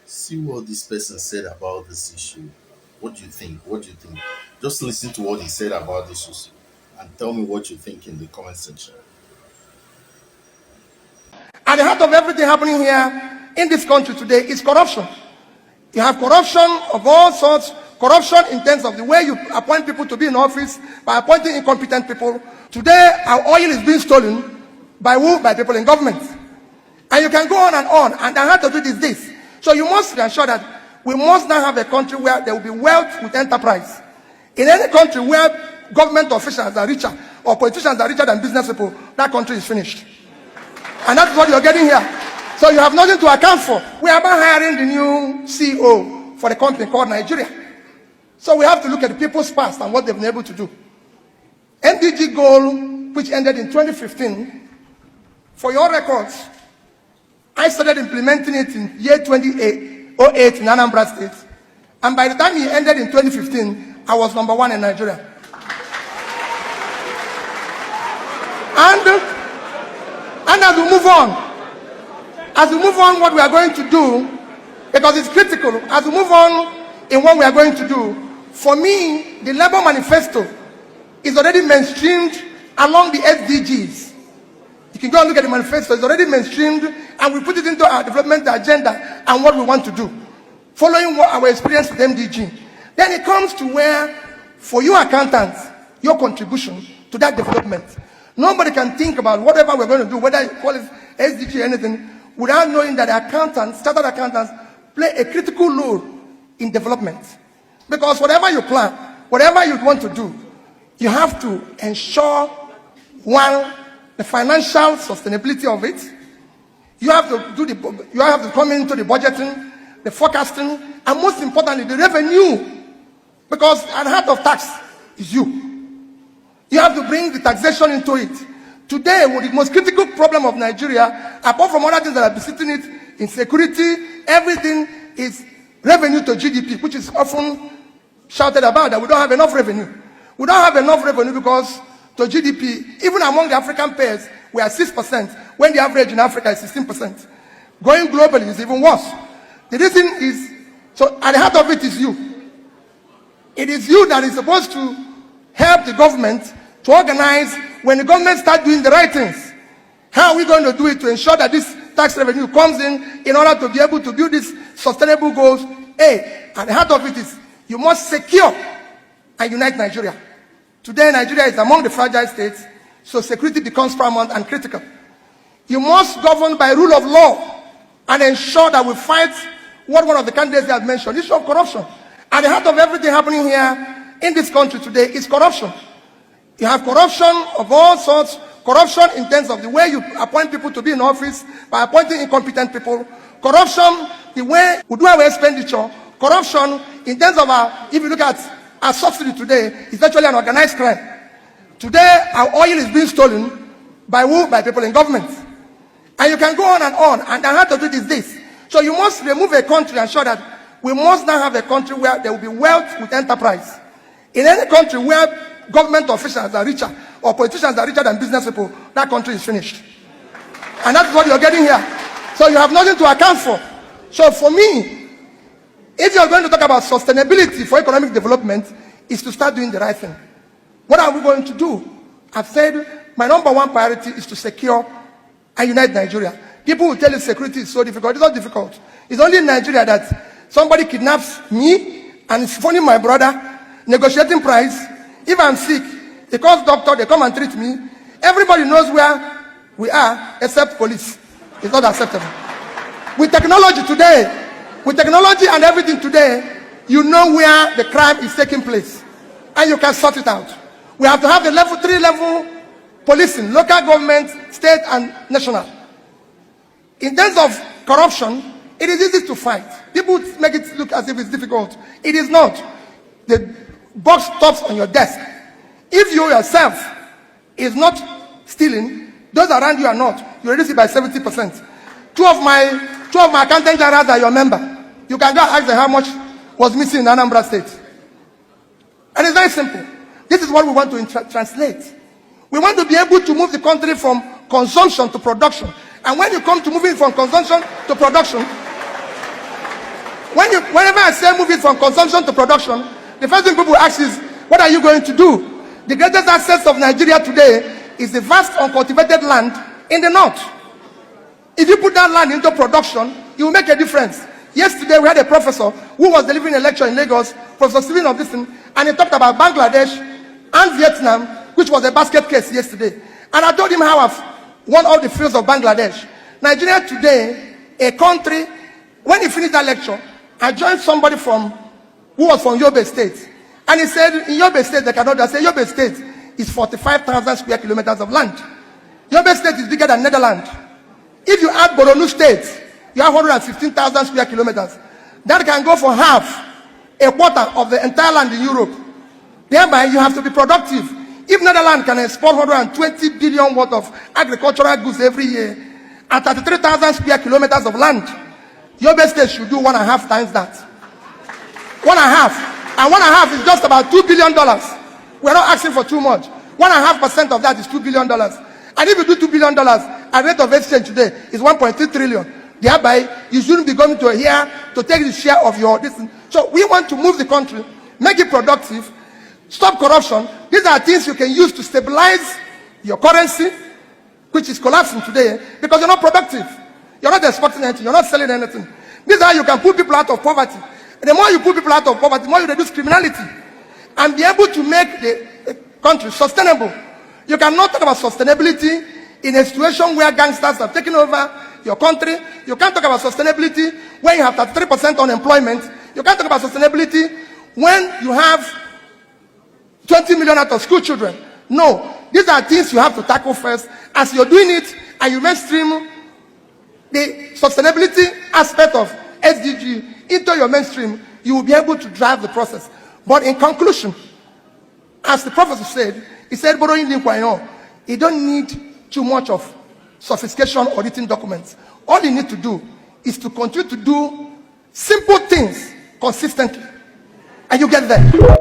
See what this person said about this issue. What do you think? What do you think? Just listen to what he said about this issue and tell me what you think in the comment section. At the heart of everything happening here in this country today is corruption. You have corruption of all sorts, corruption in terms of the way you appoint people to be in office by appointing incompetent people. Today, our oil is being stolen by who? By people in government. And you can go on, and the heart of it is this. So you must ensure that we must now have a country where there will be wealth with enterprise. In any country where government officials are richer or politicians are richer than business people, that country is finished. And that's what you're getting here. So you have nothing to account for. We are about hiring the new CEO for the company called Nigeria. So we have to look at the people's past and what they've been able to do. MDG goal, which ended in 2015, for your records, I started implementing it in year 2008 in Anambra State. And by the time it ended in 2015, I was number 1 in Nigeria. And as we move on, what we are going to do, because it's critical, as we move on in what we are going to do, for me, the Labour Manifesto is already mainstreamed along the SDGs. You can go and look at the manifesto, it's already mainstreamed, and we put it into our development agenda and what we want to do, following what our experience with MDG. Then it comes to where, for you accountants, your contribution to that development. Nobody can think about whatever we're going to do, whether you call it SDG or anything, without knowing that accountants, chartered accountants, play a critical role in development. Because whatever you plan, whatever you want to do, you have to ensure, one, the financial sustainability of it. You have to come into the budgeting, the forecasting, and most importantly, the revenue. Because at the heart of tax is you. You have to bring the taxation into it. Today, the most critical problem of Nigeria, apart from other things that are besetting it, insecurity, everything is revenue to GDP, which is often shouted about that we don't have enough revenue. We don't have enough revenue because to GDP, even among the African pairs, we are 6%, when the average in Africa is 16%. Going globally is even worse. The reason is, so at the heart of it is you. It is you that is supposed to help the government to organize when the government starts doing the right things. How are we going to do it to ensure that this tax revenue comes in order to be able to build these sustainable goals? At the heart of it is you must secure and unite Nigeria. Today, Nigeria is among the fragile states, so security becomes paramount and critical. You must govern by rule of law and ensure that we fight what one of the candidates has mentioned, issue of corruption. At the heart of everything happening here in this country today is corruption. You have corruption of all sorts, corruption in terms of the way you appoint people to be in office by appointing incompetent people, corruption the way we do our expenditure, corruption in terms of if you look at our subsidy today, it's actually an organized crime. Today, our oil is being stolen by who? By people in government. And you can go on, and the heart of it is this. So you must remove a country and ensure that we must now have a country where there will be wealth with enterprise. In any country where government officials are richer or politicians are richer than business people, that country is finished. And that's what you're getting here. So you have nothing to account for. So for me, if you're going to talk about sustainability for economic development, is to start doing the right thing. What are we going to do? I've said my number 1 priority is to secure and unite Nigeria. People will tell you security is so difficult. It's not difficult. It's only in Nigeria that somebody kidnaps me and is phoning my brother, negotiating price. If I'm sick, they call doctor, they come and treat me. Everybody knows where we are except police. It's not acceptable. With technology today, with technology and everything today, you know where the crime is taking place. And you can sort it out. We have to have the level 3 level policing, local government, state and national. In terms of corruption, it is easy to fight. People make it look as if it's difficult. It is not. The box stops on your desk. If you yourself is not stealing, those around you are not. You reduce it by 70%. Two of my accountant generals are your member. You can go ask them how much was missing in Anambra State. And it's very simple. This is what we want to translate. We want to be able to move the country from consumption to production. And when you come to moving from consumption to production, Whenever I say move it from consumption to production, the first thing people ask is, what are you going to do? The greatest assets of Nigeria today is the vast uncultivated land in the north. If you put that land into production, it will make a difference. Yesterday, we had a professor who was delivering a lecture in Lagos, Professor Stephen of this, and he talked about Bangladesh and Vietnam, which was a basket case yesterday. And I told him how I've won all the fields of Bangladesh. Nigeria today, a country, when he finished that lecture, I joined somebody who was from Yobe State. And he said, in Yobe State, they cannot do that. I said, Yobe State is 45,000 square kilometers of land. Yobe State is bigger than Netherlands. If you add Borno State, you have 115,000 square kilometers. That can go for half, a quarter of the entire land in Europe. Thereby, you have to be productive. If Netherlands can export 120 billion worth of agricultural goods every year, and 33,000 square kilometers of land, Yobe State should do 1.5 times that. 1.5. And 1.5 is just about $2 billion. We're not asking for too much. 1.5% of that is $2 billion. And if you do $2 billion, at rate of exchange today is 1.3 trillion. Thereby, you shouldn't be going to here to take the share of your distance. So we want to move the country, make it productive, stop corruption. These are things you can use to stabilize your currency, which is collapsing today because you're not productive. You're not exporting anything. You're not selling anything. These are how you can put people out of poverty. And the more you put people out of poverty, the more you reduce criminality and be able to make the country sustainable. You cannot talk about sustainability in a situation where gangsters are taking over your country. You can't talk about sustainability when you have 33% unemployment. You can't talk about sustainability when you have 20 million out of school children. No, these are things you have to tackle first. As you're doing it and you mainstream the sustainability aspect of SDG into your mainstream, you will be able to drive the process. But in conclusion, as the professor said, he said, borrowing you don't need too much of sophistication auditing documents. All you need to do is to continue to do simple things consistently, and you get there.